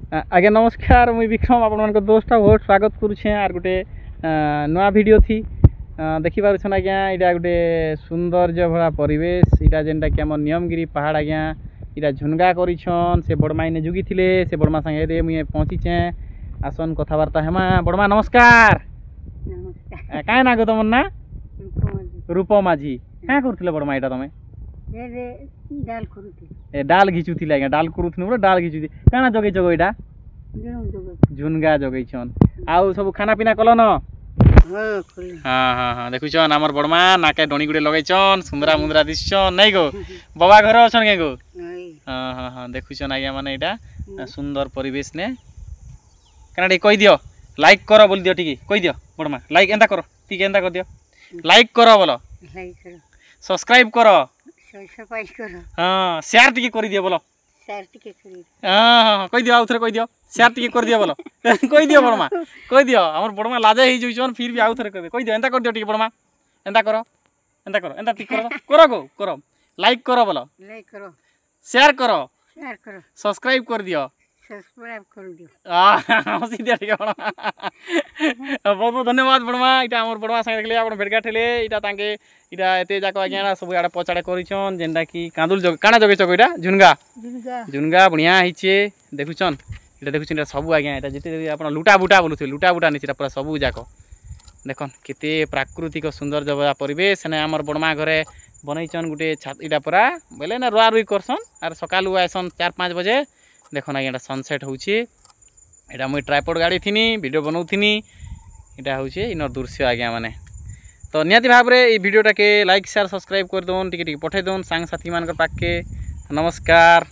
आज्ञा नमस्कार मुई विक्रम आपण दोस्त बहुत स्वागत करुचे आर गोटे नुआ वीडियो थी देखि पारुछन आज्ञा इटा गोटे सौंदर्य भरा परिवेश इटा जेनटा कि आम नियमगिरी पहाड़ आज्ञा इटा झुनगा करिछन से बड़मा इने जुगी थिले से बड़मा संगे मुई पहुँचीचे आसन कथबार्ता हेमा बड़मा नमस्कार। नमस्कार क्या ना गो तुम ना रूप माझी क्या करुले बड़मा इटा तुम डाल घिचुले आज्ञा डाल करूँ डाल घिचुती क्या जगै जगो इटा झुनगा जगैछन आउ सब खाना पीना कलन। हाँ हाँ हाँ देखुन आमर बड़मा नाके डणी गुड़े लगैछन सुंदरा मुंदरा दिसन नहीं गो बाबा घर अछन के गो। हाँ हाँ हाँ देखुन आज्ञा माने इटा सुंदर परिवेश ने क्या कही दियो लाइक कर बोल दियो ठीक कही दियो बड़मा लाइक एंता कर ठीक एंता कर दियो लाइक कर बोलो सब्सक्राइब कर हाँ शेयर टिके कर दियो बोलो हाँ हाँ कही दियो आउ थे कही दियो शेयर टिके कर दियो बोलो कही दियो बड़मा कही दियो हमर बड़मा लाजे ही जोइछन फिर भी आउ थे कही दियो एंता कर दियो टिके बड़मा एंता करो एंता टिक करो करो गो करो लाइक करो बोलो शेयर करो सब्सक्राइब कर दियो हसी दिया ठीक है बहुत बहुत धन्यवाद बड़मा इटा हमर बड़मा संगे देखले आपण भेटघाट हेले इटा तांके इटा एते जाको आज्ञा सब आडे पचाड़े करिछन जेनटा कि कांदुल जग काना जगे चको इटा झुनगा झुनगा बढ़िया हिचे देखुछन इटा देखुछन इटा सब आज्ञा इटा जते आपण लुटा बुटा बोलुथे लुटा बुटा निचिरा पूरा सब जाको देखन केते प्राकृतिक सुंदर जबा परिवेश ने हमर बड़मा घरे बनैछन गुटे छात इटा पूरा बोले ना रुआ रुई करसन आर सकालु आइसन 4-5 बजे देखो आज्ञा सनसेट होउछे एटा मुई ट्राइपॉड गाड़ी थिनी वीडियो बनाउथिनी एटा होउछे इनर दृश्य आज्ञा माने तो निहाती भाव रे ई वीडियोटा के लाइक शेयर सब्सक्राइब कर दोन टिके टिके पठे दोन सांग साथी मान पाके नमस्कार।